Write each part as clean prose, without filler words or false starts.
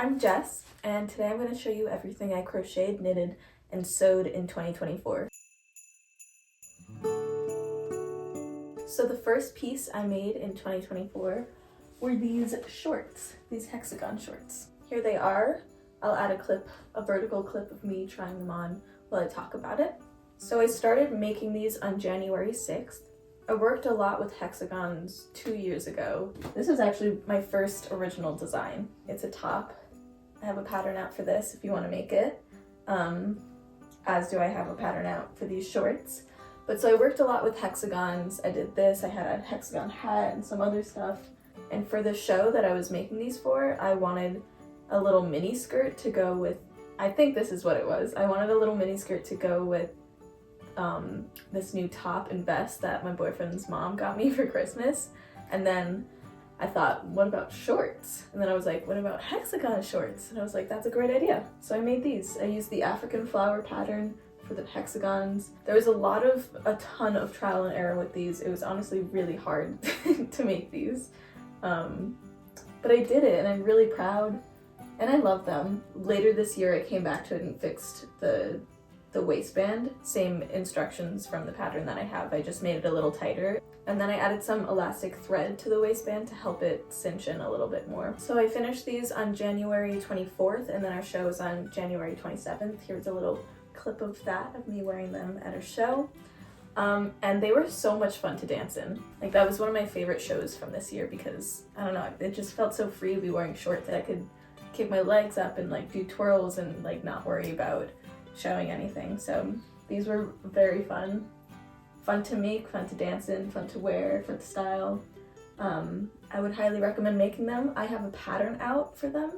I'm Jess, and today I'm going to show you everything I crocheted, knitted, and sewed in 2024. So the first piece I made in 2024 were these shorts, these hexagon shorts. Here they are. I'll add a vertical clip of me trying them on while I talk about it. So I started making these on January 6th. I worked a lot with hexagons 2 years ago. This is actually my first original design. It's a top. I have a pattern out for this if you want to make it, as do I have a pattern out for these shorts. But so I worked a lot with hexagons. I did this, I had a hexagon hat and some other stuff. And for the show that I was making these for, I wanted a little mini skirt to go with, I think this is what it was. I wanted a little mini skirt to go with this new top and vest that my boyfriend's mom got me for Christmas. And then I thought, what about shorts? And then I was like, what about hexagon shorts? And I was like, that's a great idea. So I made these. I used the African flower pattern for the hexagons. There was a ton of trial and error with these. It was honestly really hard to make these. But I did it and I'm really proud and I love them. Later this year I came back to it and fixed the waistband. Same instructions from the pattern that I have. I just made it a little tighter. And then I added some elastic thread to the waistband to help it cinch in a little bit more. So I finished these on January 24th and then our show is on January 27th. Here's a little clip of that, of me wearing them at a show. And they were so much fun to dance in. Like that was one of my favorite shows from this year because, I don't know, it just felt so free to be wearing shorts that I could kick my legs up and like do twirls and like not worry about showing anything. So these were very fun. Fun to make, fun to dance in, fun to wear, fun to style. I would highly recommend making them. I have a pattern out for them.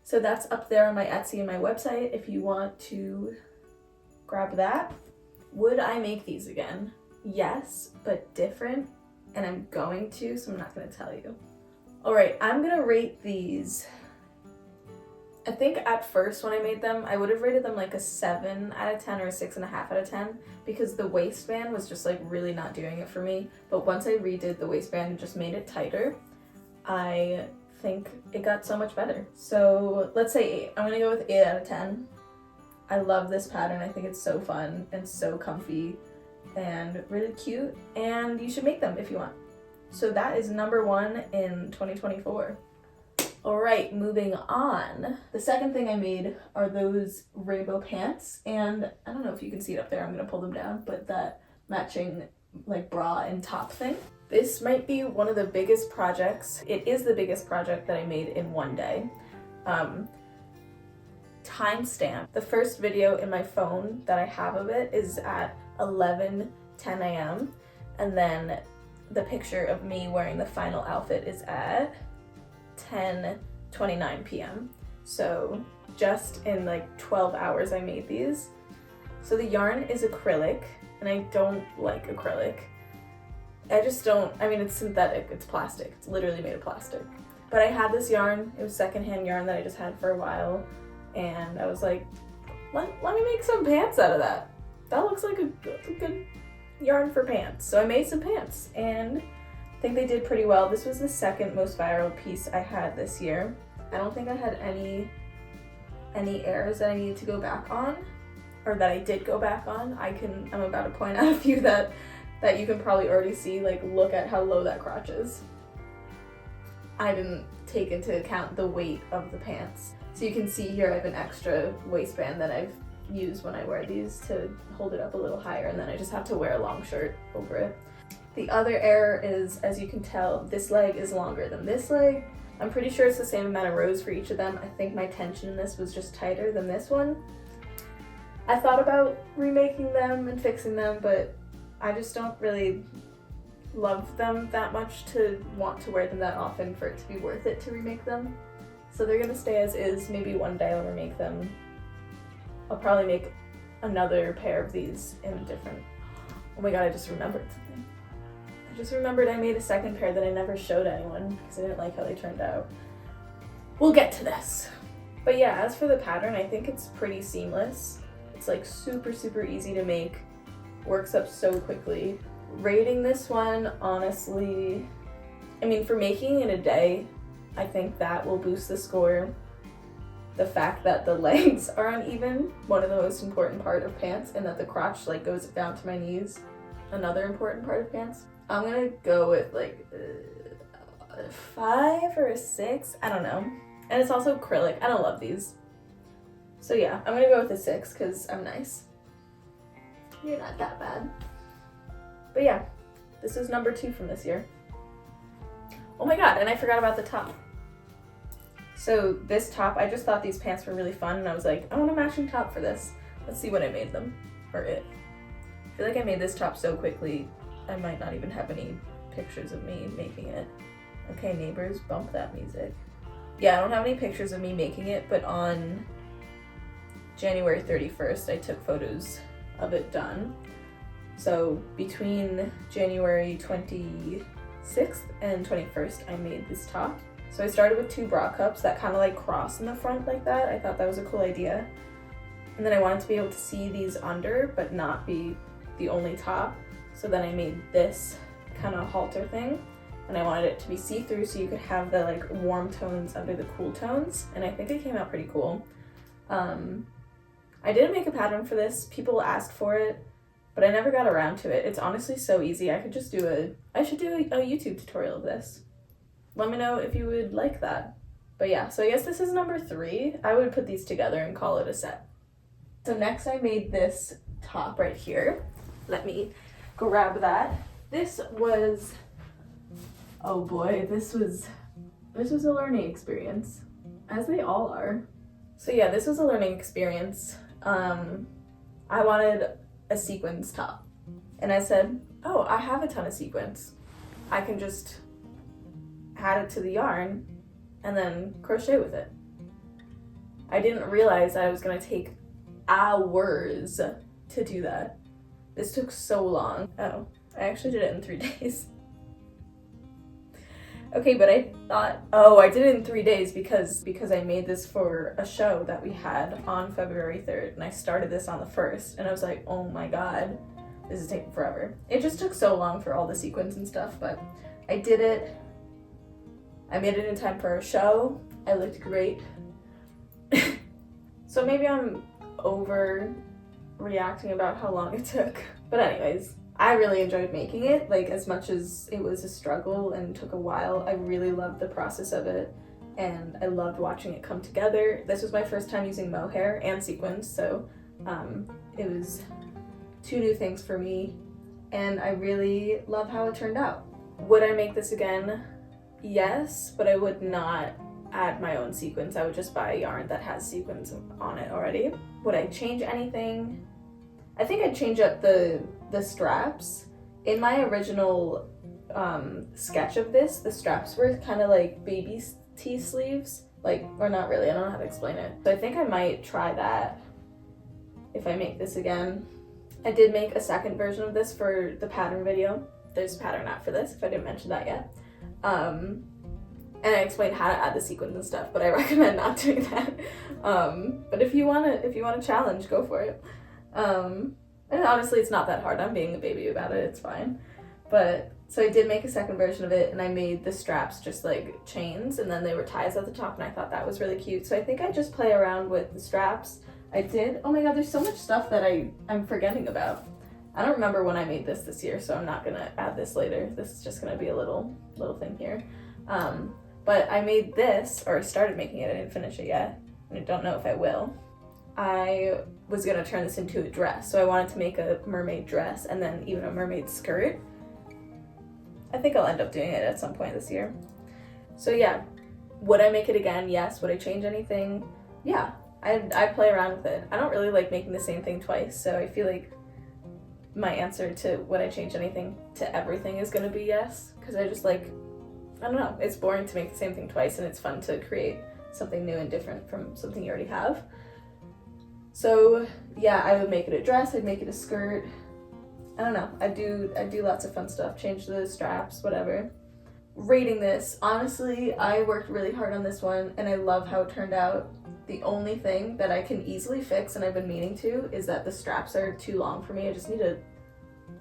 So that's up there on my Etsy and my website if you want to grab that. Would I make these again? Yes, but different. And I'm going to, so I'm not gonna tell you. All right, I'm gonna rate these. I think at first when I made them, I would have rated them like a 7 out of 10 or a 6.5 out of 10 because the waistband was just like really not doing it for me. But once I redid the waistband and just made it tighter, I think it got so much better. So let's say 8. I'm gonna go with 8 out of 10. I love this pattern. I think it's so fun and so comfy and really cute, and you should make them if you want. So that is number 1 in 2024. All right, moving on. The second thing I made are those rainbow pants, and I don't know if you can see it up there, I'm gonna pull them down, but that matching like bra and top thing. This might be one of the biggest projects. It is the biggest project that I made in one day. Timestamp. The first video in my phone that I have of it is at 11:10 a.m. and then the picture of me wearing the final outfit is at 10:29 p.m. So just in like 12 hours I made these. So the yarn is acrylic and I don't like acrylic. I mean it's synthetic, it's plastic, it's literally made of plastic. But I had this yarn, it was secondhand yarn that I just had for a while, and I was like, let me make some pants out of that. That looks like a good yarn for pants. So I made some pants and I think they did pretty well. This was the second most viral piece I had this year. I don't think I had any errors that I needed to go back on, or that I did go back on. I'm about to point out a few that you can probably already see. Like, look at how low that crotch is. I didn't take into account the weight of the pants. So you can see here I have an extra waistband that I've used when I wear these to hold it up a little higher, and then I just have to wear a long shirt over it. The other error is, as you can tell, this leg is longer than this leg. I'm pretty sure it's the same amount of rows for each of them. I think my tension in this was just tighter than this one. I thought about remaking them and fixing them, but I just don't really love them that much to want to wear them that often for it to be worth it to remake them. So they're gonna stay as is. Maybe one day I'll remake them. I'll probably make another pair of these in a different... Oh my god, I just remembered something. I just remembered I made a second pair that I never showed anyone because I didn't like how they turned out. We'll get to this. But yeah, as for the pattern, I think it's pretty seamless. It's like super, super easy to make. Works up so quickly. Rating this one, honestly, I mean, for making in a day, I think that will boost the score. the fact that the legs are uneven, one of the most important part of pants, and that the crotch like goes down to my knees, another important part of pants. I'm gonna go with like a 5 or a 6, I don't know. And it's also acrylic, I don't love these. So yeah, I'm gonna go with a 6 because I'm nice. You're not that bad. But yeah, this is number 2 from this year. Oh my god, and I forgot about the top. So this top, I just thought these pants were really fun and I was like, I want a matching top for this. Let's see what I made them, or it. I feel like I made this top so quickly, I might not even have any pictures of me making it. Okay, neighbors, bump that music. Yeah, I don't have any pictures of me making it, but on January 31st, I took photos of it done. So between January 26th and 21st, I made this top. So I started with 2 bra cups that kind of like cross in the front like that. I thought that was a cool idea. And then I wanted to be able to see these under, but not be the only top. So then I made this kind of halter thing. And I wanted it to be see-through so you could have the like warm tones under the cool tones. And I think it came out pretty cool. I didn't make a pattern for this. People asked for it, but I never got around to it. It's honestly so easy. I should do a YouTube tutorial of this. Let me know if you would like that. But yeah, so I guess this is number 3. I would put these together and call it a set. So next I made this top right here. Let me grab that. This was, oh boy, this was a learning experience, as they all are. So yeah, this was a learning experience. I wanted a sequins top. And I said, oh, I have a ton of sequins. I can just add it to the yarn and then crochet with it. I didn't realize I was gonna take hours to do that. This took so long. Oh, I actually did it in 3 days. Okay, but I thought, oh, I did it in 3 days because I made this for a show that we had on February 3rd, and I started this on the 1st, and I was like, oh my god, this is taking forever. It just took so long for all the sequins and stuff, but I did it. I made it in time for a show. I looked great. So maybe I'm overreacting about how long it took. But anyways, I really enjoyed making it. Like, as much as it was a struggle and took a while, I really loved the process of it. And I loved watching it come together. This was my first time using mohair and sequins, so it was 2 new things for me. And I really love how it turned out. Would I make this again? Yes, but I would not add my own sequins. I would just buy a yarn that has sequins on it already. Would I change anything? I think I'd change up the straps. In my original sketch of this, the straps were kind of like baby tee sleeves. Like, or not really, I don't know how to explain it. So I think I might try that if I make this again. I did make a second version of this for the pattern video. There's a pattern out for this, if I didn't mention that yet. And I explained how to add the sequins and stuff, but I recommend not doing that. But if you want a challenge, go for it. And honestly, it's not that hard. I'm being a baby about it, it's fine. But, so I did make a second version of it, and I made the straps just like chains, and then they were ties at the top, and I thought that was really cute. So I think I just play around with the straps. I did, oh my god, there's so much stuff that I'm forgetting about. I don't remember when I made this year, so I'm not gonna add this later. This is just gonna be a little thing here. But I made this, or I started making it, I didn't finish it yet, and I don't know if I will. I was gonna turn this into a dress, so I wanted to make a mermaid dress and then even a mermaid skirt. I think I'll end up doing it at some point this year. So yeah, would I make it again? Yes. Would I change anything? Yeah, I'd play around with it. I don't really like making the same thing twice, so I feel like my answer to would I change anything to everything is gonna be yes, because I just like, I don't know, it's boring to make the same thing twice, and it's fun to create something new and different from something you already have. So yeah, I would make it a dress, I'd make it a skirt. I don't know, I do lots of fun stuff, change the straps, whatever. Rating this, honestly, I worked really hard on this one, and I love how it turned out. The only thing that I can easily fix, and I've been meaning to, is that the straps are too long for me. I just need to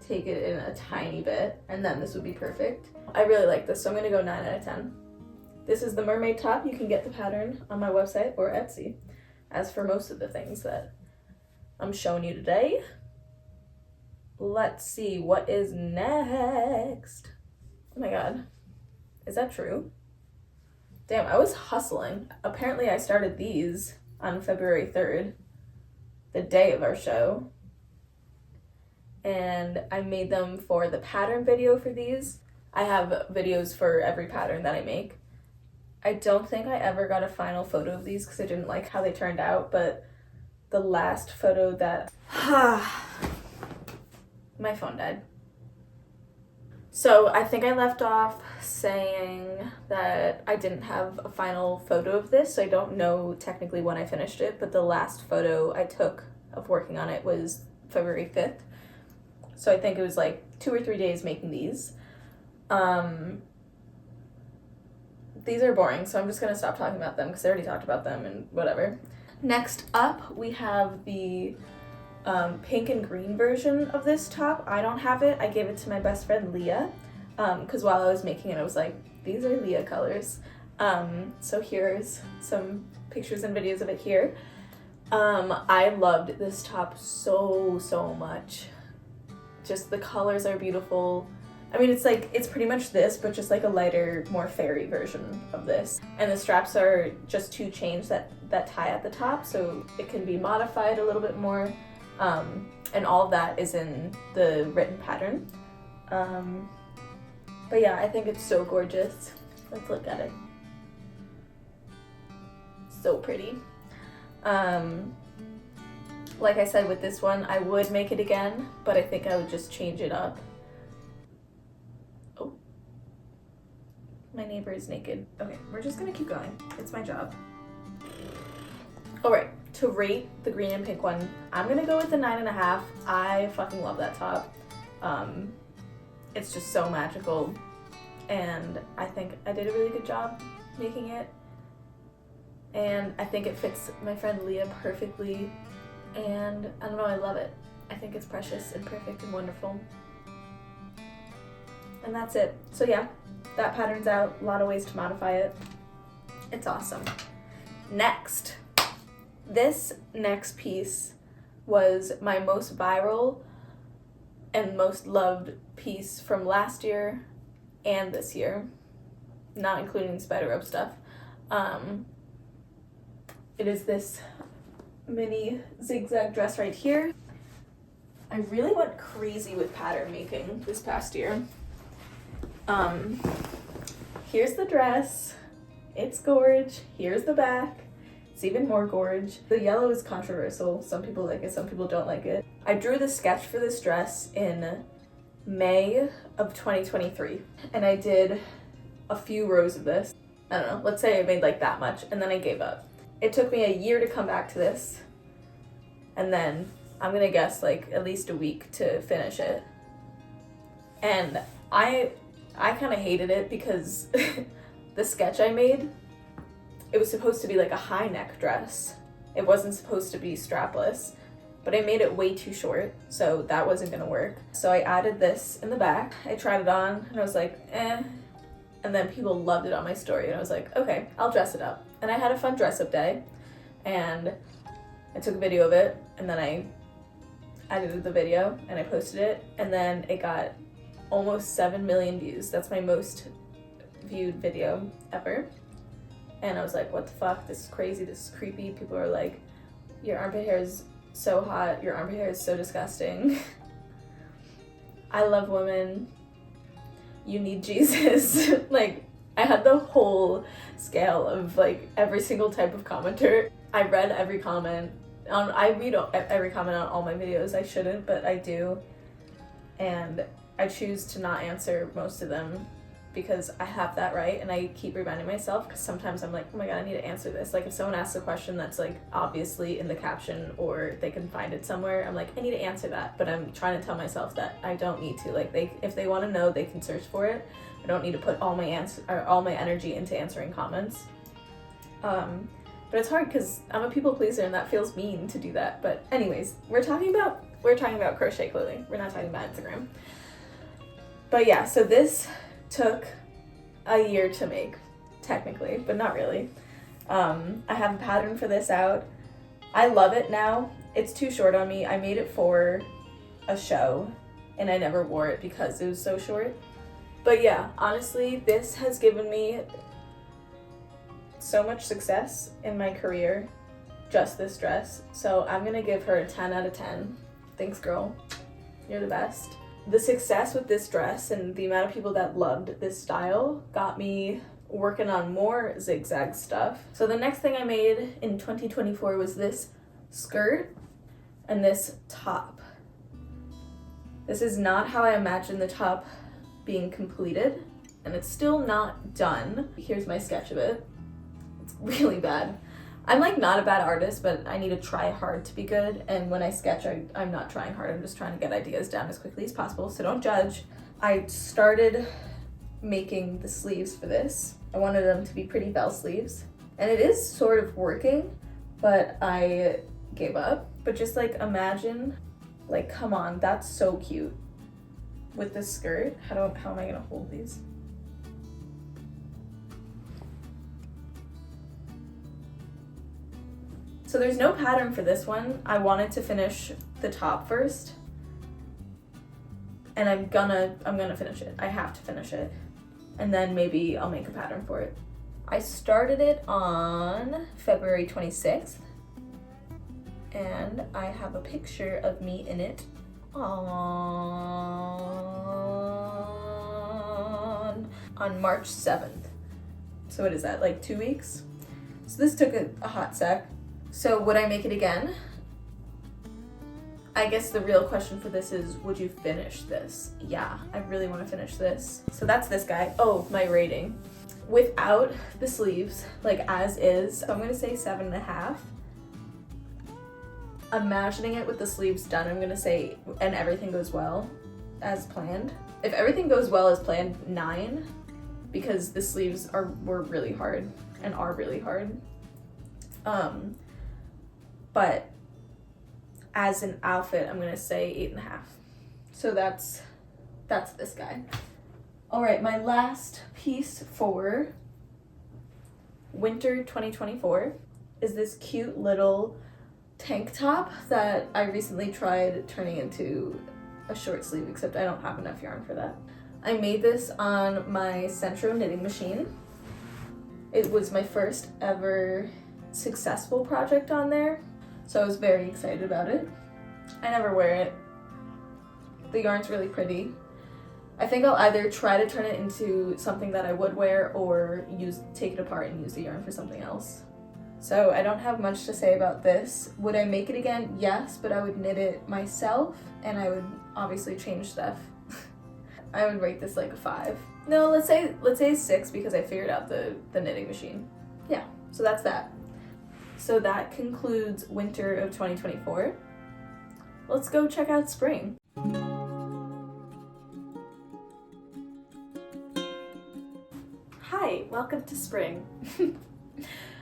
take it in a tiny bit, and then this would be perfect. I really like this, so I'm gonna go 9 out of 10. This is the mermaid top. You can get the pattern on my website or Etsy, as for most of the things that I'm showing you today. Let's see what is next. Oh my god. Is that true? Damn, I was hustling. Apparently I started these on February 3rd, the day of our show. And I made them for the pattern video for these. I have videos for every pattern that I make. I don't think I ever got a final photo of these because I didn't like how they turned out, but the last photo that... my phone died. So I think I left off saying that I didn't have a final photo of this, so I don't know technically when I finished it, but the last photo I took of working on it was February 5th. So I think it was like 2 or 3 days making these. These are boring, so I'm just gonna stop talking about them because I already talked about them and whatever. Next up, we have the pink and green version of this top. I don't have it. I gave it to my best friend Leah because while I was making it, I was like, these are Leah colors. So here's some pictures and videos of it here. I loved this top so much. Just the colors are beautiful. I mean, it's pretty much this, but just like a lighter, more fairy version of this. And the straps are just 2 chains that tie at the top, so it can be modified a little bit more. And all of that is in the written pattern. But yeah, I think it's so gorgeous. Let's look at it. So pretty. Like I said with this one, I would make it again, but I think I would just change it up. Oh. My neighbor is naked. Okay, we're just gonna keep going. It's my job. Alright, to rate the green and pink one, I'm gonna go with a 9.5. I fucking love that top. It's just so magical, and I think I did a really good job making it. And I think it fits my friend Leah perfectly. And I don't know, I love it. I think it's precious and perfect and wonderful. And that's it. So yeah, that pattern's out. A lot of ways to modify it. It's awesome. Next. This next piece was my most viral and most loved piece from last year and this year. Not including Spiderweb stuff. It is this mini ZigZag dress right here. I really went crazy with pattern making this past year. Here's the dress. It's gorge. Here's the back. It's even more gorge. The yellow is controversial. Some people like it, some people don't like it. I drew the sketch for this dress in May of 2023, and I did a few rows of this. I don't know, let's say I made like that much, and then I gave up. It took me a year to come back to this, and then I'm gonna guess like at least a week to finish it. And I kind of hated it because the sketch I made, it was supposed to be like a high neck dress. It wasn't supposed to be strapless, but I made it way too short, so that wasn't gonna work. So I added this in the back. I tried it on and I was like, eh. And then people loved it on my story, and I was like, okay, I'll dress it up. And I had a fun dress up day, and I took a video of it, and then I edited the video and I posted it, and then it got almost 7 million views. That's my most viewed video ever. And I was like, what the fuck? This is crazy. This is creepy. People are like, your armpit hair is so hot. Your armpit hair is so disgusting. I love women. You need Jesus. Like, I had the whole scale of like every single type of commenter. I read every comment. I read every comment on all my videos. I shouldn't, but I do. And I choose to not answer most of them because I have that right, and I keep reminding myself because sometimes I'm like, oh my god, I need to answer this. Like if someone asks a question that's like obviously in the caption or they can find it somewhere, I'm like, I need to answer that, but I'm trying to tell myself that I don't need to. Like if they want to know, they can search for it. I don't need to put all my energy into answering comments. But it's hard because I'm a people pleaser and that feels mean to do that. But anyways, we're talking about crochet clothing. We're not talking about Instagram. But yeah, so this took a year to make. technically, but not really. I have a pattern for this out. I love it now. It's too short on me. I made it for a show and I never wore it because it was so short. But yeah, honestly, this has given me so much success in my career, just this dress. So I'm gonna give her a 10 out of 10. Thanks, girl. You're the best. The success with this dress and the amount of people that loved this style got me working on more ZigZag stuff. So the next thing I made in 2024 was this skirt and this top. This is not how I imagined the top being completed, and it's still not done. Here's my sketch of it. It's really bad. I'm like not a bad artist, but I need to try hard to be good, and when I sketch, I'm not trying hard. I'm just trying to get ideas down as quickly as possible, so don't judge. I started making the sleeves for this. I wanted them to be pretty bell sleeves, and it is sort of working, but I gave up. But just like imagine, like, come on, that's so cute with this skirt. How am I gonna hold these? So there's no pattern for this one. I wanted to finish the top first, and I'm gonna finish it. I have to finish it, and then maybe I'll make a pattern for it. I started it on February 26th, and I have a picture of me in it on March 7th. So what is that, like 2 weeks? So this took a hot sec. So would I make it again? I guess the real question for this is, would you finish this? Yeah, I really want to finish this. So that's this guy. Oh, my rating. Without the sleeves, like as is, so I'm gonna say 7.5. Imagining it with the sleeves done, I'm gonna say, and everything goes well as planned. If everything goes well as planned, 9, because the sleeves were really hard and are really hard. But as an outfit, I'm gonna say 8.5. So that's this guy. All right, my last piece for winter 2024 is this cute little tank top that I recently tried turning into a short sleeve, except I don't have enough yarn for that. I made this on my Sentro knitting machine. It was my first ever successful project on there, so I was very excited about it. I never wear it. The yarn's really pretty. I think I'll either try to turn it into something that I would wear or take it apart and use the yarn for something else. So I don't have much to say about this. Would I make it again? Yes, but I would knit it myself and I would obviously change stuff. I would rate this like a 5. No, let's say 6 because I figured out the knitting machine. Yeah, so that's that. So that concludes winter of 2024. Let's go check out spring. Hi, welcome to spring.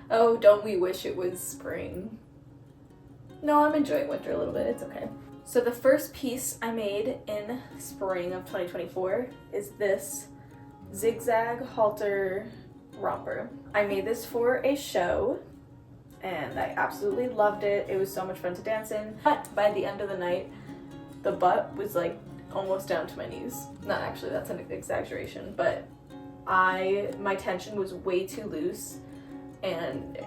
Oh, don't we wish it was spring? No, I'm enjoying winter a little bit, it's okay. So the first piece I made in spring of 2024 is this ZigZag halter romper. I made this for a show and I absolutely loved it. It was so much fun to dance in. But by the end of the night, the butt was like almost down to my knees. Not actually, that's an exaggeration, but my tension was way too loose and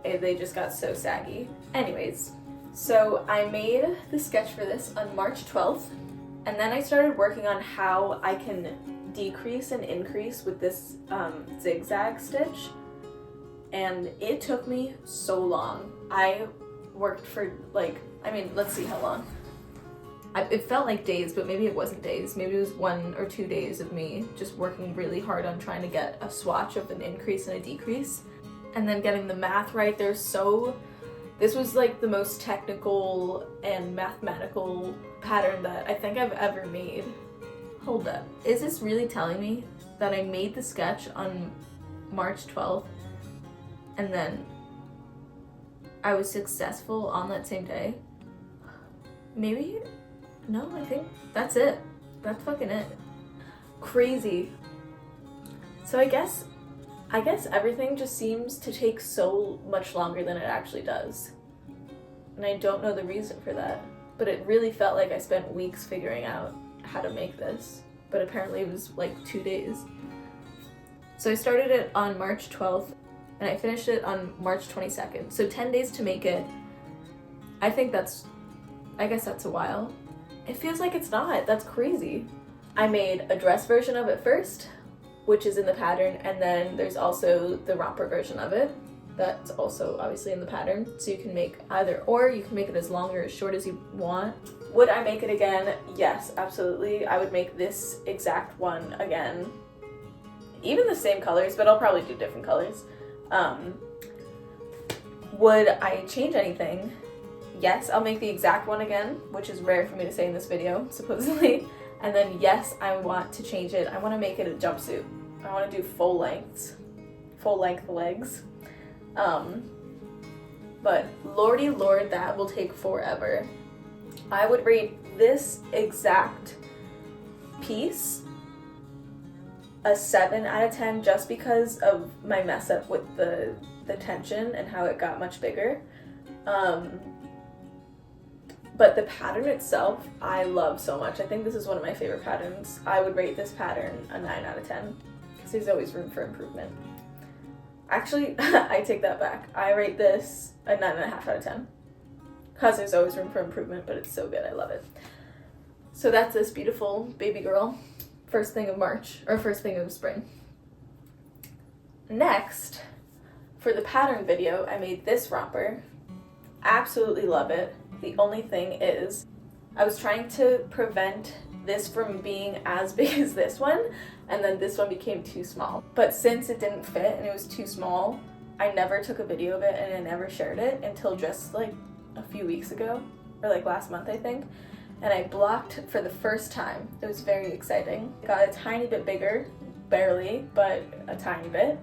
they just got so saggy. Anyways, so I made the sketch for this on March 12th, and then I started working on how I can decrease and increase with this zigzag stitch, and it took me so long. I worked for let's see how long. It felt like days, but maybe it wasn't days. Maybe it was 1 or 2 days of me just working really hard on trying to get a swatch of an increase and a decrease, and then getting the math right. This was like the most technical and mathematical pattern that I think I've ever made. Hold up, is this really telling me that I made the sketch on March 12th and then I was successful on that same day? Maybe? No, I think that's it. That's fucking it. Crazy. So I guess I guess everything just seems to take so much longer than it actually does. And I don't know the reason for that. But it really felt like I spent weeks figuring out how to make this. But apparently it was like 2 days. So I started it on March 12th and I finished it on March 22nd. So 10 days to make it. I guess that's a while. It feels like it's not. That's crazy. I made a dress version of it first, which is in the pattern, and then there's also the romper version of it. That's also obviously in the pattern. So you can make either, or you can make it as long or as short as you want. Would I make it again? Yes, absolutely. I would make this exact one again. Even the same colors, but I'll probably do different colors. Would I change anything? Yes, I'll make the exact one again, which is rare for me to say in this video, supposedly. And then yes, I want to change it. I want to make it a jumpsuit. I want to do full length legs. But lordy lord, that will take forever. I would rate this exact piece a 7 out of 10 just because of my mess up with the tension and how it got much bigger. But the pattern itself, I love so much. I think this is one of my favorite patterns. I would rate this pattern a 9 out of 10 because there's always room for improvement. Actually, I take that back. I rate this a 9.5 out of 10 because there's always room for improvement, but it's so good. I love it. So that's this beautiful baby girl. First thing of March, or first thing of spring. Next, for the pattern video, I made this romper. Absolutely love it. The only thing is, I was trying to prevent this from being as big as this one, and then this one became too small. But since it didn't fit and it was too small, I never took a video of it and I never shared it until just like a few weeks ago, or like last month I think. And I blocked for the first time. It was very exciting. It got a tiny bit bigger, barely, but a tiny bit.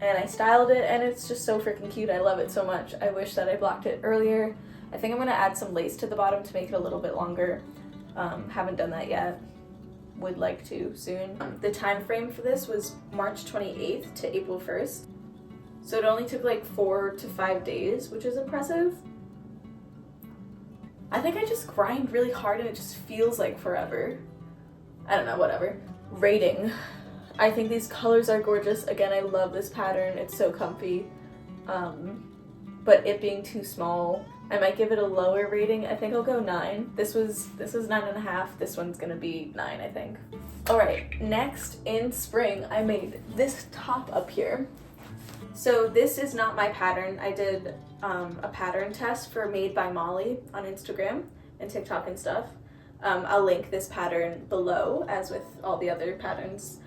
And I styled it and it's just so freaking cute. I love it so much. I wish that I blocked it earlier. I think I'm gonna add some lace to the bottom to make it a little bit longer. Haven't done that yet. Would like to soon. The time frame for this was March 28th to April 1st. So it only took like 4 to 5 days, which is impressive. I think I just grind really hard and it just feels like forever. I don't know, whatever. Rating. I think these colors are gorgeous. Again, I love this pattern. It's so comfy. But it being too small, I might give it a lower rating. I think I'll go 9. This was 9.5. This one's gonna be 9, I think. All right, next in spring, I made this top up here. So this is not my pattern. I did a pattern test for Made by Molly on Instagram and TikTok and stuff. I'll link this pattern below, as with all the other patterns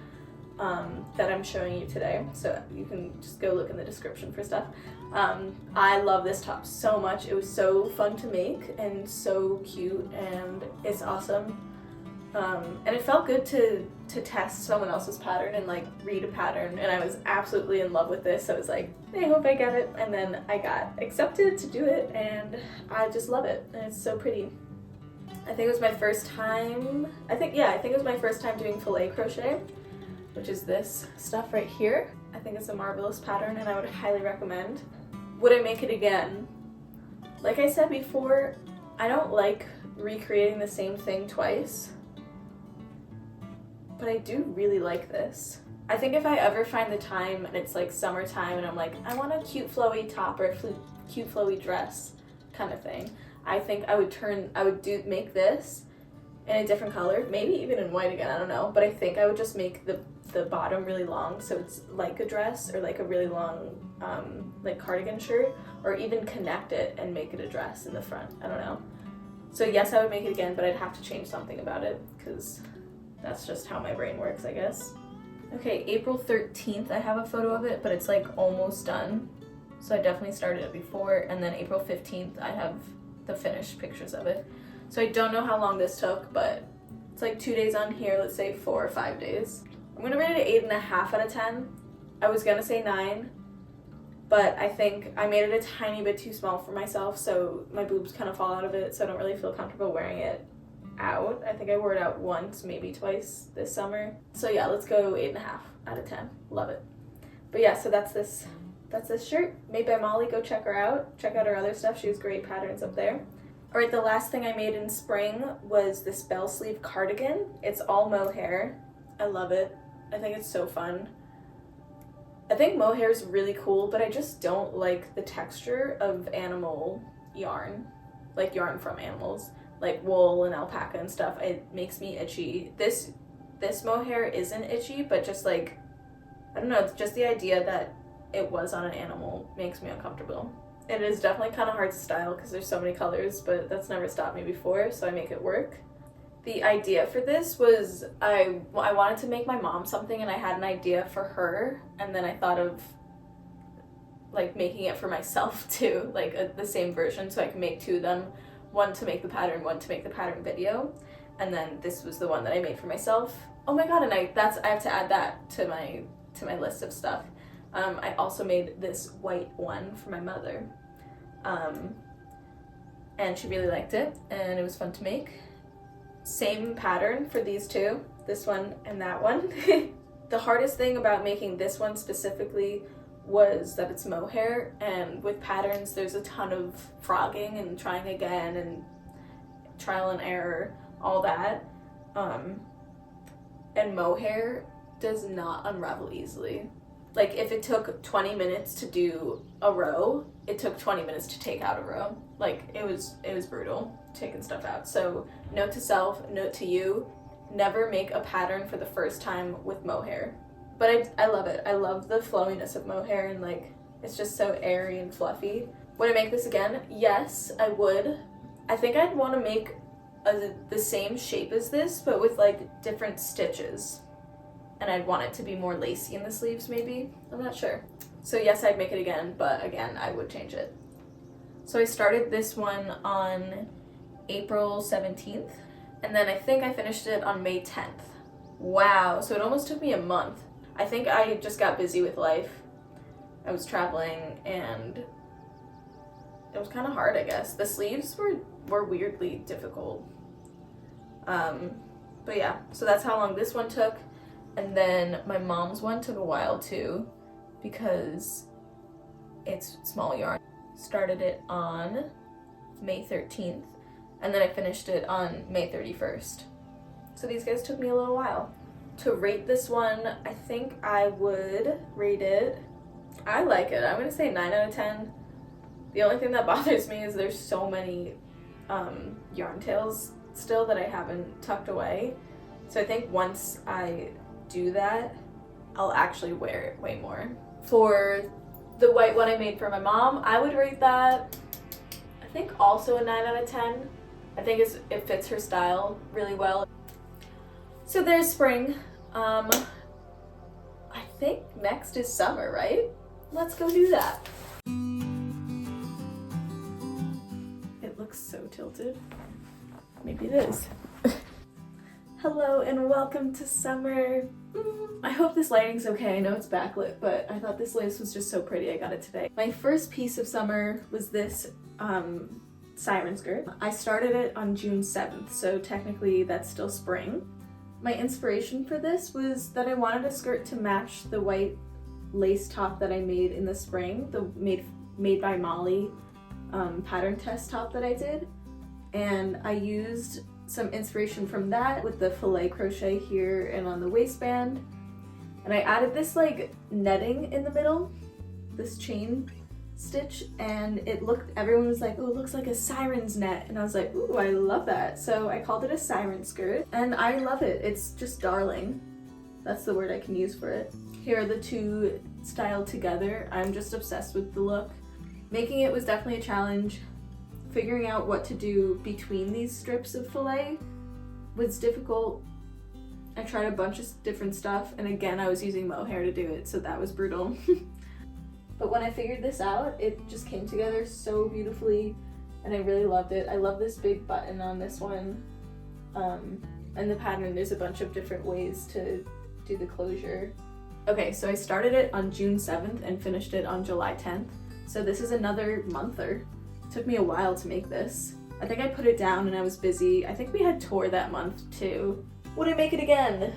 that I'm showing you today. So you can just go look in the description for stuff. I love this top so much. It was so fun to make and so cute, and it's awesome. And it felt good to test someone else's pattern and like read a pattern, and I was absolutely in love with this. I was like, I hope I get it, and then I got accepted to do it, and I just love it, and it's so pretty. I think it was my first time, I think it was my first time doing filet crochet, which is this stuff right here. I think it's a marvelous pattern and I would highly recommend. Would I make it again? Like I said before, I don't like recreating the same thing twice, but I do really like this. I think if I ever find the time and it's like summertime and I'm like, I want a cute flowy top or a cute flowy dress kind of thing, I think I would make this in a different color, maybe even in white again, I don't know, but I think I would just make the bottom really long so it's like a dress, or like a really long like cardigan shirt, or even connect it and make it a dress in the front, I don't know. So yes, I would make it again, but I'd have to change something about it because that's just how my brain works, I guess. Okay, April 13th, I have a photo of it, but it's like almost done. So I definitely started it before, and then April 15th, I have the finished pictures of it. So I don't know how long this took, but it's like 2 days on here, let's say 4 or 5 days. I'm gonna rate it 8.5 out of 10. I was gonna say 9, but I think I made it a tiny bit too small for myself, so my boobs kind of fall out of it, so I don't really feel comfortable wearing it out. I think I wore it out once, maybe twice this summer. So yeah, let's go 8.5 out of 10. Love it. But yeah, so that's this shirt made by Molly. Go check her out. Check out her other stuff. She has great patterns up there. All right, the last thing I made in spring was this bell sleeve cardigan. It's all mohair. I love it. I think it's so fun. I think mohair is really cool, but I just don't like the texture of animal yarn, like yarn from animals, like wool and alpaca and stuff. It makes me itchy. This mohair isn't itchy, but just like, I don't know, it's just the idea that it was on an animal makes me uncomfortable. It is definitely kind of hard to style because there's so many colors, but that's never stopped me before, so I make it work. The idea for this was I wanted to make my mom something, and I had an idea for her, and then I thought of like making it for myself too, like the same version, so I can make two of them, one to make the pattern, one to make the pattern video, and then this was the one that I made for myself. Oh my god, and I have to add that to my list of stuff. I also made this white one for my mother, and she really liked it, and it was fun to make. Same pattern for these two, this one and that one. The hardest thing about making this one specifically was that it's mohair, and with patterns there's a ton of frogging and trying again and trial and error, all that. And mohair does not unravel easily. Like if it took 20 minutes to do a row, it took 20 minutes to take out a row. Like it was brutal taking stuff out. So note to self, note to you, never make a pattern for the first time with mohair. But I love it. I love the flowiness of mohair, and like it's just so airy and fluffy. Would I make this again? Yes, I would. I think I'd want to make the same shape as this, but with like different stitches. And I'd want it to be more lacy in the sleeves maybe. I'm not sure. So yes, I'd make it again, but again, I would change it. So I started this one on April 17th, and then I think I finished it on May 10th. Wow, so it almost took me a month. I think I just got busy with life. I was traveling, and it was kind of hard, I guess. The sleeves were weirdly difficult. But yeah, so that's how long this one took. And then my mom's one took a while too, because it's small yarn. Started it on May 13th, and then I finished it on May 31st. So these guys took me a little while. To rate this one, I think I would rate it, I like it. I'm gonna say 9 out of 10. The only thing that bothers me is there's so many yarn tails still that I haven't tucked away. So I think once I do that, I'll actually wear it way more. For the white one I made for my mom, I would rate that, I think also a 9 out of 10. I think it fits her style really well. So there's spring. I think next is summer, right? Let's go do that. It looks so tilted. Maybe it is. Hello and welcome to summer. I hope this lighting's okay. I know it's backlit, but I thought this lace was just so pretty. I got it today. My first piece of summer was this Siren skirt. I started it on June 7th, so technically that's still spring. My inspiration for this was that I wanted a skirt to match the white lace top that I made in the spring, the made by Molly pattern test top that I did. And I used some inspiration from that with the Filet crochet here and on the waistband. And I added this like netting in the middle, this chain stitch, and everyone was like, oh, it looks like a siren's net. And I was like, ooh, I love that. So I called it a siren skirt, and I love it. It's just darling. That's the word I can use for it. Here are the two styled together. I'm just obsessed with the look. Making it was definitely a challenge. Figuring out what to do between these strips of filet was difficult. I tried a bunch of different stuff, and again, I was using mohair to do it, so that was brutal. But when I figured this out, it just came together so beautifully, and I really loved it. I love this big button on this one, and the pattern, there's a bunch of different ways to do the closure. Okay, so I started it on June 7th and finished it on July 10th, so this is another monther. It took me a while to make this. I think I put it down and I was busy. I think we had tour that month too. Would I make it again?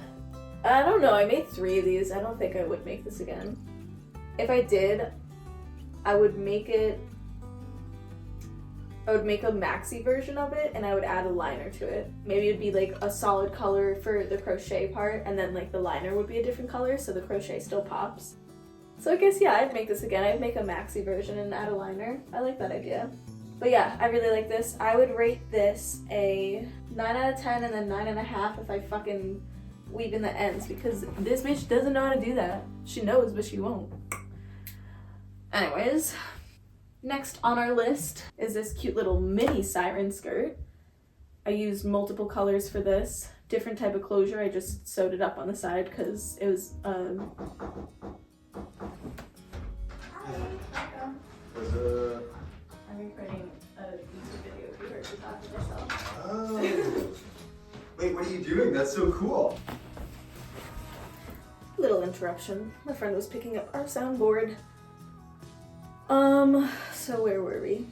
I don't know, I made 3 of these. I don't think I would make this again. If I did, I would make a maxi version of it, and I would add a liner to it. Maybe it'd be like a solid color for the crochet part, and then like the liner would be a different color so the crochet still pops. So I guess, yeah, I'd make this again. I'd make a maxi version and add a liner. I like that idea. But yeah, I really like this. I would rate this a 9 out of 10 and then 9.5 if I fucking weave in the ends, because this bitch doesn't know how to do that. She knows, but she won't. Anyways, next on our list is this cute little mini Siren skirt. I used multiple colors for this. Different type of closure. I just sewed it up on the side because it was I'm recording a YouTube video if you heard me talk to myself. Oh. Wait, what are you doing? That's so cool. Little interruption. My friend was picking up our soundboard. So where were we?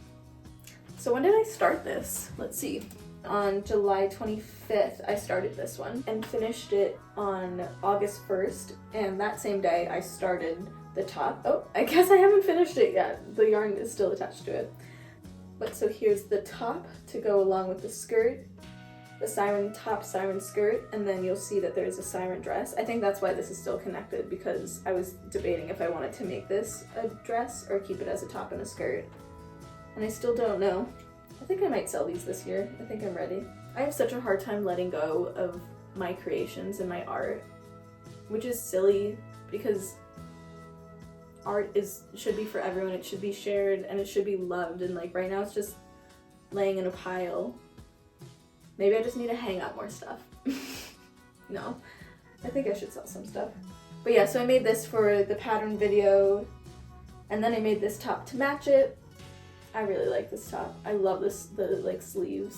So when did I start this? Let's see. On July 25th, I started this one and finished it on August 1st. And that same day, I started the top. Oh, I guess I haven't finished it yet. The yarn is still attached to it. But so here's the top to go along with the skirt, the Siren top, Siren skirt, and then you'll see that there's a Siren dress. I think that's why this is still connected, because I was debating if I wanted to make this a dress or keep it as a top and a skirt. And I still don't know. I think I might sell these this year. I think I'm ready. I have such a hard time letting go of my creations and my art, which is silly because art should be for everyone. It should be shared and it should be loved, and like right now it's just laying in a pile. Maybe I just need to hang up more stuff. No, I think I should sell some stuff. But yeah, so I made this for the pattern video, and then I made this top to match it. I really like this top. I love the like sleeves.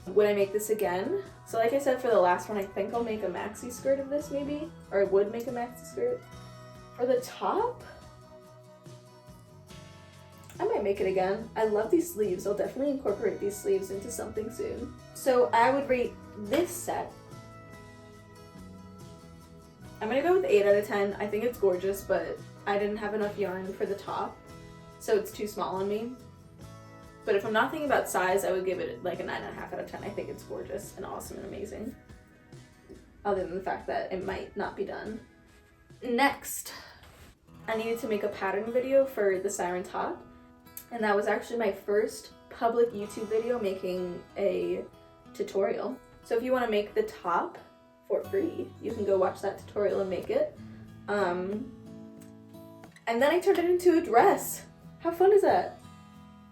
Would I make this again? So like I said for the last one, I think I'll make a maxi skirt of this maybe, or I would make a maxi skirt. For the top, I might make it again. I love these sleeves. I'll definitely incorporate these sleeves into something soon. So I would rate this set. I'm gonna go with 8 out of 10. I think it's gorgeous, but I didn't have enough yarn for the top, so it's too small on me. But if I'm not thinking about size, I would give it like a 9.5 out of 10. I think it's gorgeous and awesome and amazing. Other than the fact that it might not be done. Next, I needed to make a pattern video for the Siren top. And that was actually my first public YouTube video making a tutorial. So if you want to make the top for free, you can go watch that tutorial and make it. And then I turned it into a dress. How fun is that?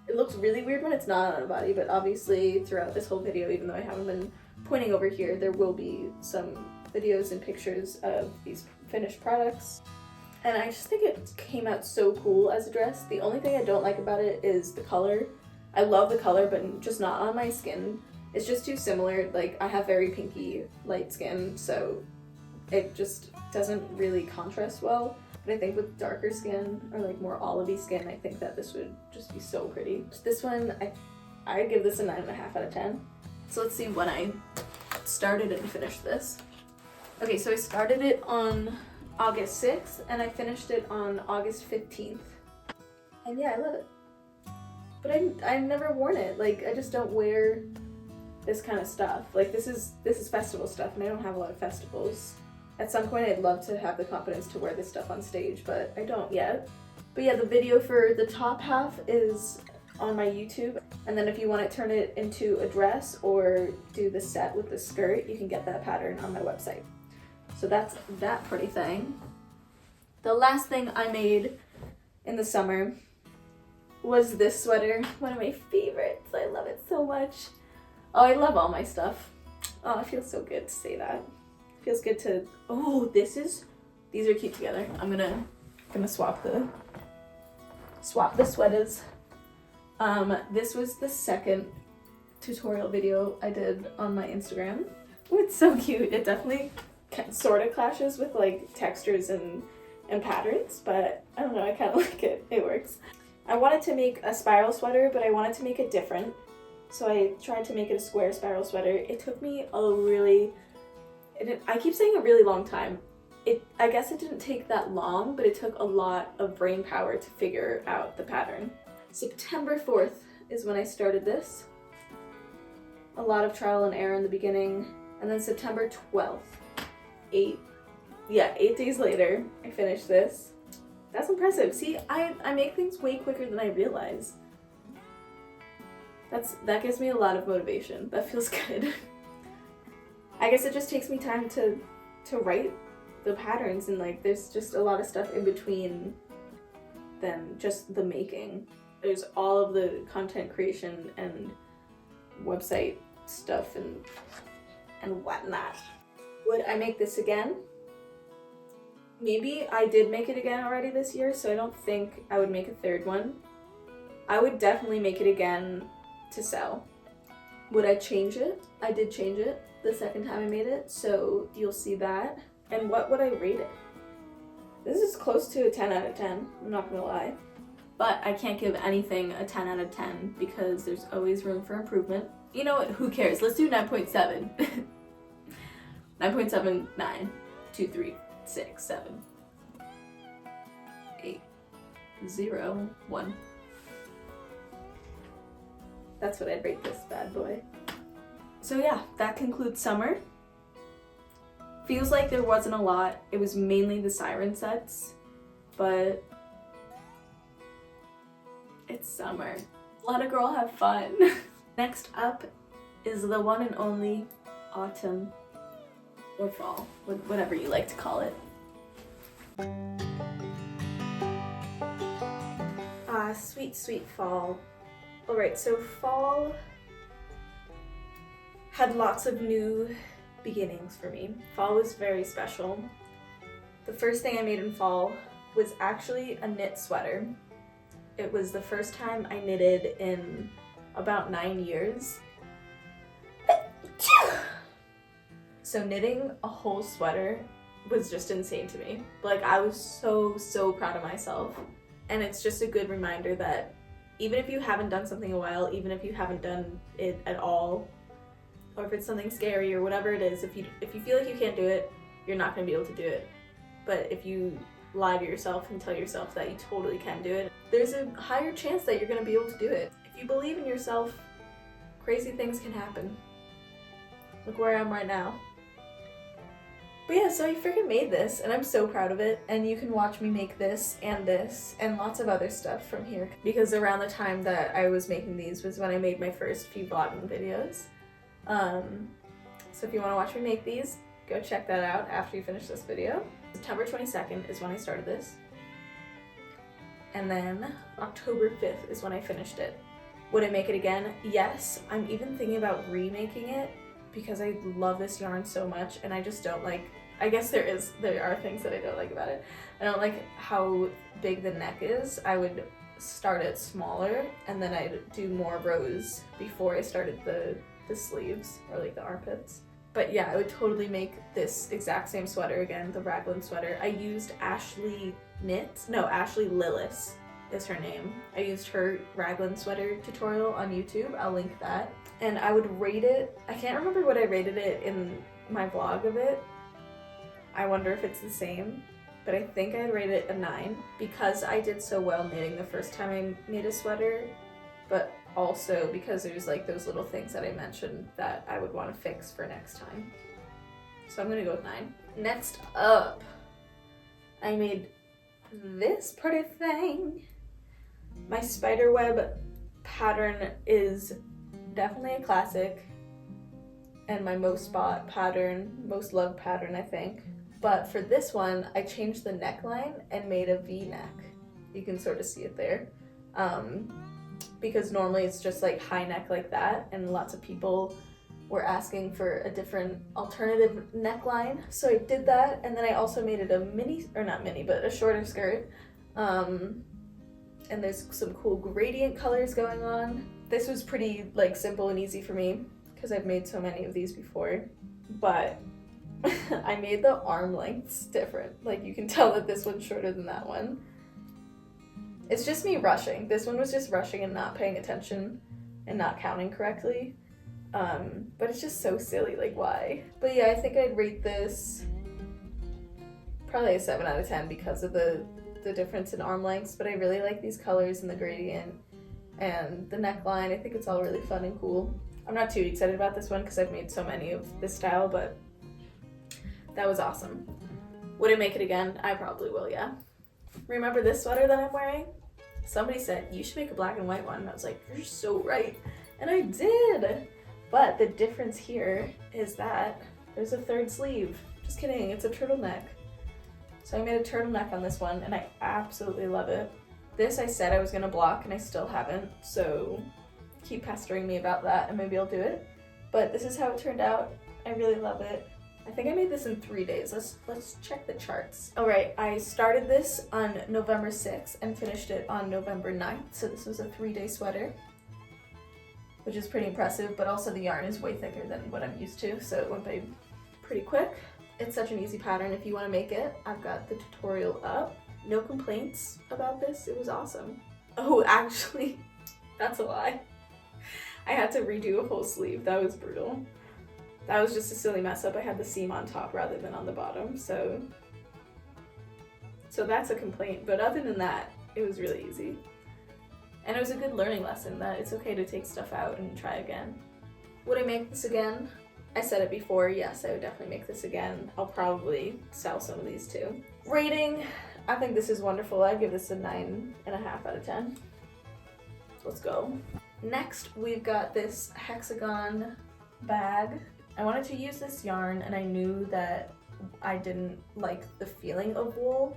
It looks really weird when it's not on a body, but obviously throughout this whole video, even though I haven't been pointing over here, there will be some videos and pictures of these finished products. And I just think it came out so cool as a dress. The only thing I don't like about it is the color. I love the color, but just not on my skin. It's just too similar. Like, I have very pinky light skin, so it just doesn't really contrast well. But I think with darker skin, or like more olivey skin, I think that this would just be so pretty. This one, I'd give this a 9.5 out of 10. So let's see when I started and finished this. Okay, so I started it on August 6th, and I finished it on August 15th. And yeah, I love it. But I've never worn it. Like, I just don't wear this kind of stuff. Like, this is festival stuff, and I don't have a lot of festivals. At some point, I'd love to have the confidence to wear this stuff on stage, but I don't yet. But yeah, the video for the top half is on my YouTube. And then if you want to turn it into a dress or do the set with the skirt, you can get that pattern on my website. So that's that pretty thing. The last thing I made in the summer was this sweater. One of my favorites. I love it so much. Oh, I love all my stuff. Oh, it feels so good to say that. It feels good to, oh, these are cute together. I'm gonna swap the sweaters. This was the second tutorial video I did on my Instagram. Oh, it's so cute. It definitely sort of clashes with like textures and patterns, but I don't know, I kind of like it. It works. I wanted to make a spiral sweater, but I wanted to make it different. So I tried to make it a square spiral sweater. It took me I keep saying a really long time. I guess it didn't take that long, but it took a lot of brain power to figure out the pattern. September 4th is when I started this. A lot of trial and error in the beginning, and then September 12th, 8 days later, I finished this. That's impressive. See, I make things way quicker than I realize. That gives me a lot of motivation. That feels good. I guess it just takes me time to write the patterns, and like there's just a lot of stuff in between than just the making. There's all of the content creation and website stuff and whatnot. Would I make this again? Maybe. I did make it again already this year, so I don't think I would make a third one. I would definitely make it again to sell. Would I change it? I did change it the second time I made it, so you'll see that. And what would I rate it? This is close to a 10 out of 10, I'm not gonna lie. But I can't give anything a 10 out of 10 because there's always room for improvement. You know what, who cares? Let's do 9.7. 9.7, 9, 2, 3, 6, 7, 8, 0, 1. That's what I'd rate this bad boy. So yeah, that concludes summer. Feels like there wasn't a lot. It was mainly the Siren sets, but it's summer. Let a girl have fun. Next up is the one and only autumn or fall, whatever you like to call it. Sweet, sweet fall. Alright, so fall had lots of new beginnings for me. Fall was very special. The first thing I made in fall was actually a knit sweater. It was the first time I knitted in about 9 years. So knitting a whole sweater was just insane to me. Like, I was so proud of myself. And it's just a good reminder that even if you haven't done something in a while, even if you haven't done it at all, or if it's something scary or whatever it is, if you feel like you can't do it, you're not gonna be able to do it. But if you lie to yourself and tell yourself that you totally can do it, there's a higher chance that you're gonna be able to do it. If you believe in yourself, crazy things can happen. Look where I am right now. But yeah, so I freaking made this, and I'm so proud of it, and you can watch me make this, and lots of other stuff from here, because around the time that I was making these was when I made my first few vlogging videos. So if you want to watch me make these, go check that out after you finish this video. September 22nd is when I started this, and then October 5th is when I finished it. Would I make it again? Yes. I'm even thinking about remaking it, because I love this yarn so much, and I just don't like, I guess there are things that I don't like about it. I don't like how big the neck is. I would start it smaller, and then I'd do more rows before I started the sleeves, or like the armpits. But yeah, I would totally make this exact same sweater again, the Raglan sweater. I used Ashley Lillis is her name. I used her Raglan sweater tutorial on YouTube. I'll link that. And I would rate it, I can't remember what I rated it in my vlog of it. I wonder if it's the same, but I think I'd rate it a 9 because I did so well knitting the first time I made a sweater, but also because there's like those little things that I mentioned that I would want to fix for next time. So I'm gonna go with 9. Next up, I made this pretty thing. My Spiderweb pattern is definitely a classic and my most bought pattern, most loved pattern, I think. But for this one, I changed the neckline and made a V-neck. You can sort of see it there. Because normally it's just like high neck like that, and lots of people were asking for a different alternative neckline. So I did that, and then I also made it a a shorter skirt. And there's some cool gradient colors going on. This was pretty like simple and easy for me because I've made so many of these before, but I made the arm lengths different. Like you can tell that this one's shorter than that one. It's just me rushing. This one was just rushing and not paying attention and not counting correctly. But it's just so silly, like why? But yeah, I think I'd rate this probably a 7 out of 10 because of the difference in arm lengths, but I really like these colors and the gradient and the neckline. I think it's all really fun and cool. I'm not too excited about this one because I've made so many of this style, but that was awesome. Would I make it again? I probably will, yeah. Remember this sweater that I'm wearing? Somebody said, you should make a black and white one. And I was like, you're so right. And I did. But the difference here is that there's a third sleeve. Just kidding, it's a turtleneck. So I made a turtleneck on this one and I absolutely love it. This I said I was gonna block and I still haven't, so keep pestering me about that and maybe I'll do it. But this is how it turned out. I really love it. I think I made this in 3 days. Let's check the charts. All right, I started this on November 6th and finished it on November 9th. So this was a 3-day sweater, which is pretty impressive, but also the yarn is way thicker than what I'm used to, so it went by pretty quick. It's such an easy pattern if you want to make it. I've got the tutorial up. No complaints about this. It was awesome. Oh, actually, that's a lie. I had to redo a whole sleeve. That was brutal. That was just a silly mess up. I had the seam on top rather than on the bottom, so that's a complaint. But other than that, it was really easy. And it was a good learning lesson that it's okay to take stuff out and try again. Would I make this again? I said it before, yes, I would definitely make this again. I'll probably sell some of these too. Rating, I think this is wonderful. I'd give this a 9.5 out of 10. Let's go. Next, we've got this Hexagon Bag. I wanted to use this yarn and I knew that I didn't like the feeling of wool,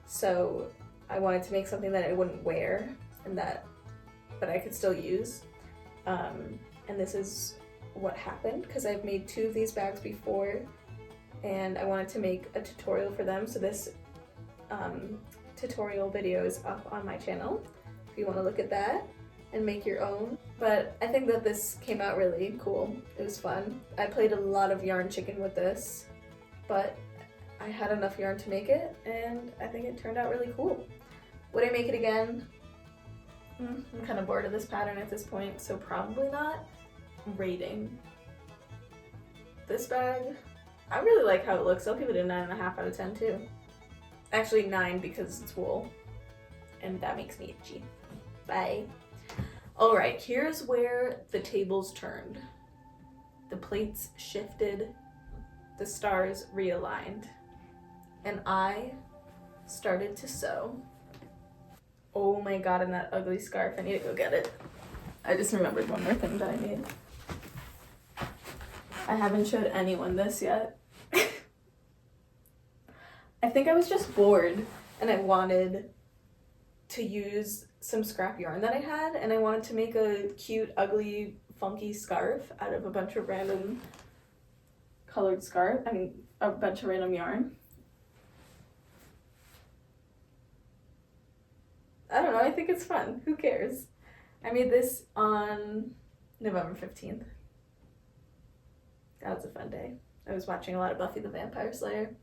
so I wanted to make something that I wouldn't wear and but I could still use. And this is what happened because I've made 2 of these bags before and I wanted to make a tutorial for them, so this tutorial video is up on my channel if you want to look at that and make your own. But I think that this came out really cool. It was fun. I played a lot of yarn chicken with this, but I had enough yarn to make it and I think it turned out really cool. Would I make it again? I'm kind of bored of this pattern at this point, so probably not. Rating. This bag, I really like how it looks. I'll give it a 9.5 out of 10 too. Actually 9 because it's wool and that makes me itchy. Bye. Alright, here's where the tables turned. The plates shifted, the stars realigned, and I started to sew. Oh my god, and that ugly scarf, I need to go get it. I just remembered one more thing that I made. I haven't showed anyone this yet. I think I was just bored and I wanted to use some scrap yarn that I had and I wanted to make a cute, ugly, funky scarf out of a bunch of random colored a bunch of random yarn. I don't know, I think it's fun. Who cares? I made this on November 15th. That was a fun day. I was watching a lot of Buffy the Vampire Slayer.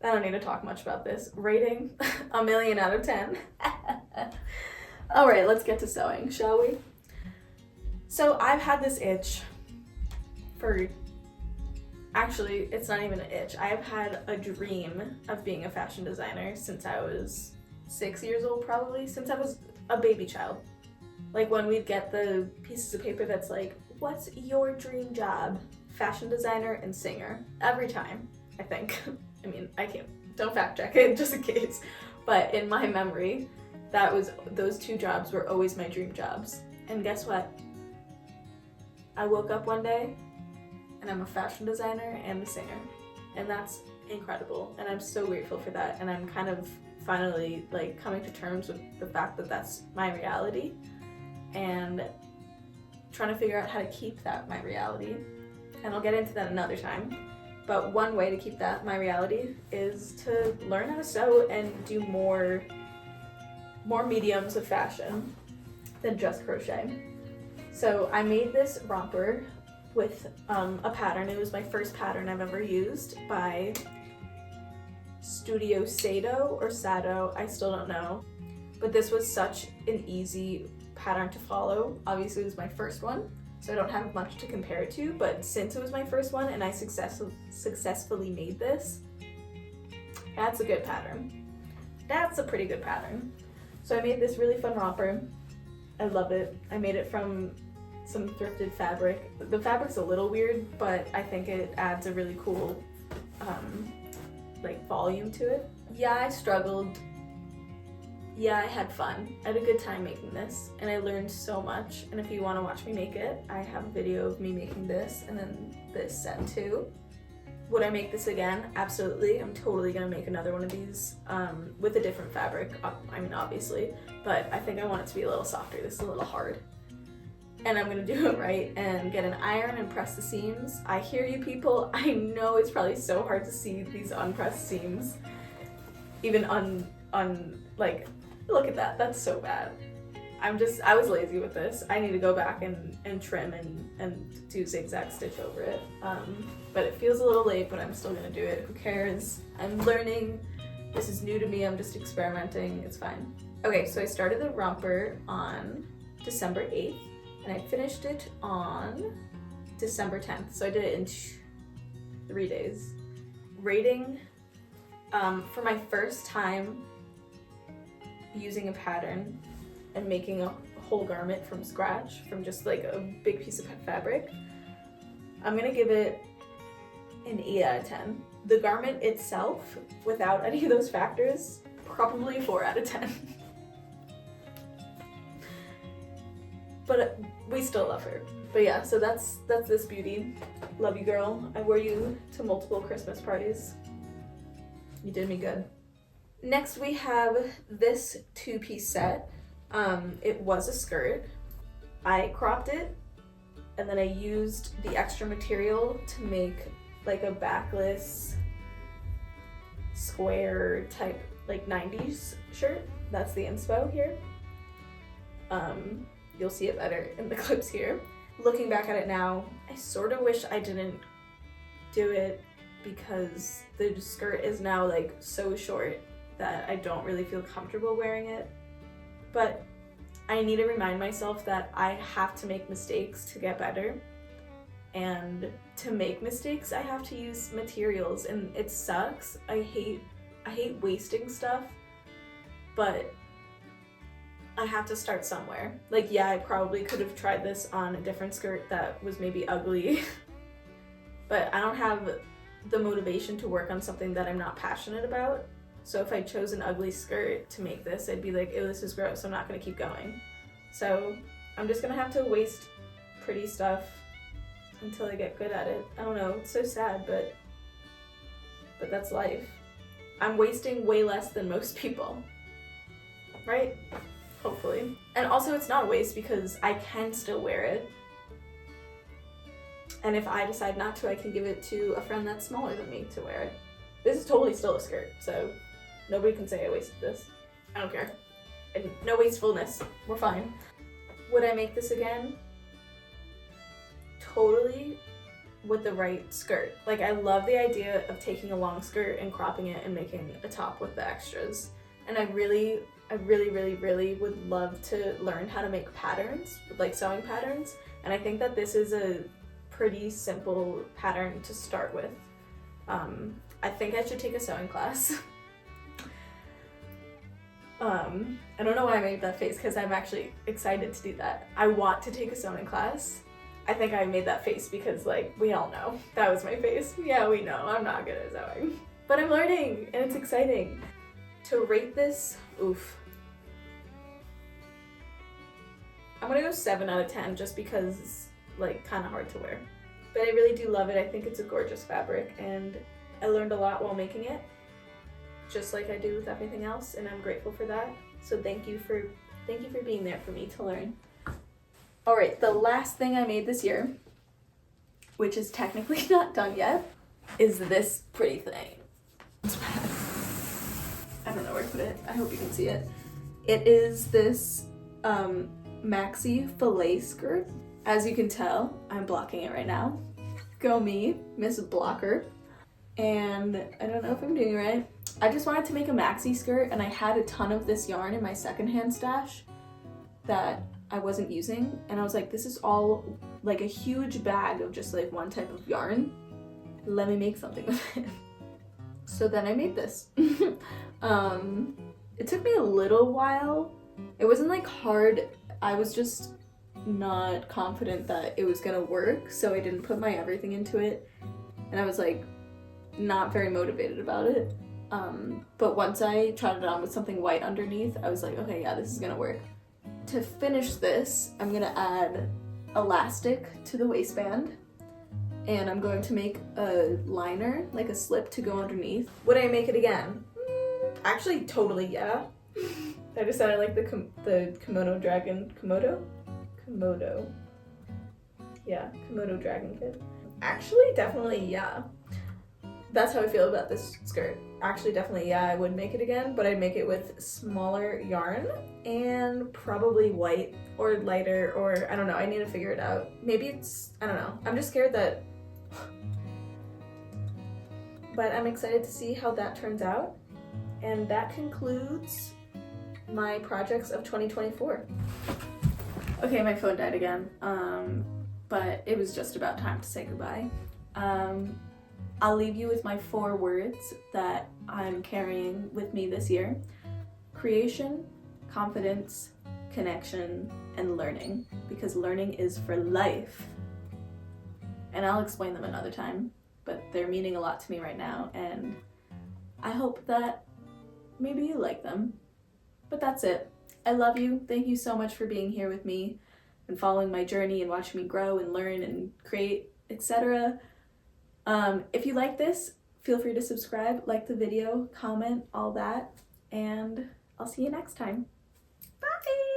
I don't need to talk much about this. Rating, 1,000,000 out of 10. Alright, let's get to sewing, shall we? So I've had this itch for, actually, it's not even an itch. I have had a dream of being a fashion designer since I was 6 years old, probably, since I was a baby child. Like when we'd get the pieces of paper that's like, what's your dream job? Fashion designer and singer. Every time, I think. I mean, I can't, don't fact check it just in case. But in my memory, those 2 jobs were always my dream jobs. And guess what? I woke up one day and I'm a fashion designer and a singer. And that's incredible. And I'm so grateful for that. And I'm kind of finally like coming to terms with the fact that that's my reality and trying to figure out how to keep that my reality. And I'll get into that another time. But one way to keep that my reality is to learn how to sew and do more mediums of fashion than just crochet. So I made this romper with a pattern. It was my first pattern I've ever used by Studio Sado or Sado, I still don't know. But this was such an easy pattern to follow. Obviously it was my first one, so I don't have much to compare it to, but since it was my first one and I successfully made this, That's a good pattern. That's a pretty good pattern. So I made this really fun romper. I love it. I made it from some thrifted fabric. The fabric's a little weird, but I think it adds a really cool like volume to it. Yeah, I struggled. Yeah, I had fun. I had a good time making this, and I learned so much. And if you want to watch me make it, I have a video of me making this and then this set too. Would I make this again? Absolutely. I'm totally gonna make another one of these with a different fabric, I mean obviously, but I think I want it to be a little softer. This is a little hard. And I'm gonna do it right and get an iron and press the seams. I hear you people. I know it's probably so hard to see these unpressed seams. Even like, look at that, that's so bad. I was lazy with this. I need to go back and trim and do zigzag stitch over it. But it feels a little late, but I'm still gonna do it. Who cares? I'm learning. This is new to me. I'm just experimenting. It's fine. Okay, so I started the romper on December 8th and I finished it on December 10th. So I did it in 3 days. Rating for my first time using a pattern and making a whole garment from scratch, from just like a big piece of fabric, I'm gonna give it an 8 out of 10. The garment itself, without any of those factors, probably 4 out of 10. But we still love her. But yeah, so that's this beauty. Love you, girl. I wore you to multiple Christmas parties. You did me good. Next we have this 2-piece set. It was a skirt. I cropped it and then I used the extra material to make like a backless square type like 90s shirt. That's the inspo here. You'll see it better in the clips here. Looking back at it now, I sort of wish I didn't do it because the skirt is now like so short that I don't really feel comfortable wearing it. But I need to remind myself that I have to make mistakes to get better. And to make mistakes, I have to use materials, and it sucks. I hate wasting stuff, but I have to start somewhere. Like, yeah, I probably could have tried this on a different skirt that was maybe ugly, but I don't have the motivation to work on something that I'm not passionate about. So if I chose an ugly skirt to make this, I'd be like, ew, this is gross, I'm not gonna keep going. So I'm just gonna have to waste pretty stuff until I get good at it. I don't know, it's so sad, but that's life. I'm wasting way less than most people, right? Hopefully. And also it's not a waste because I can still wear it. And if I decide not to, I can give it to a friend that's smaller than me to wear it. This is totally still a skirt, so nobody can say I wasted this. I don't care. And no wastefulness. We're fine. Would I make this again? Totally, with the right skirt. Like, I love the idea of taking a long skirt and cropping it and making a top with the extras. And I really would love to learn how to make patterns, like sewing patterns. And I think that this is a pretty simple pattern to start with. I think I should take a sewing class. I don't know why I made that face, because I'm actually excited to do that. I want to take a sewing class. I think I made that face because, like, we all know that was my face. Yeah, we know I'm not good at sewing, but I'm learning and it's exciting. To rate this, oof. I'm gonna go 7 out of 10 just because it's like kind of hard to wear. But I really do love it. I think it's a gorgeous fabric and I learned a lot while making it, just like I do with everything else, and I'm grateful for that. So thank you for being there for me to learn. All right, the last thing I made this year, which is technically not done yet, is this pretty thing. It's bad. I don't know where to put it. I hope you can see it. It is this Maxi Filet skirt. As you can tell, I'm blocking it right now. Go me, Miss Blocker. And I don't know if I'm doing it right. I just wanted to make a maxi skirt, and I had a ton of this yarn in my secondhand stash that I wasn't using, and I was like, this is all like a huge bag of just like one type of yarn. Let me make something with it. So then I made this. It took me a little while. It wasn't like hard. I was just not confident that it was gonna work, so I didn't put my everything into it. And I was like not very motivated about it. But once I tried it on with something white underneath, I was like, okay, yeah, this is gonna work. To finish this, I'm gonna add elastic to the waistband, and I'm going to make a liner, like a slip to go underneath. Would I make it again? Actually, totally, yeah. I just sounded like the kimono dragon, Komodo? Komodo. Yeah, Komodo dragon kid. Actually, definitely, yeah. That's how I feel about this skirt. Actually, definitely, yeah, I would make it again, but I'd make it with smaller yarn and probably white or lighter, or I don't know, I need to figure it out. Maybe it's, I don't know. I'm just scared that, but I'm excited to see how that turns out. And that concludes my projects of 2024. Okay, my phone died again, but it was just about time to say goodbye. I'll leave you with my 4 words that I'm carrying with me this year: creation, confidence, connection, and learning, because learning is for life. And I'll explain them another time, but they're meaning a lot to me right now, and I hope that maybe you like them. But that's it. I love you. Thank you so much for being here with me and following my journey and watching me grow and learn and create, etc. If you like this, feel free to subscribe, like the video, comment, all that, and I'll see you next time. Bye!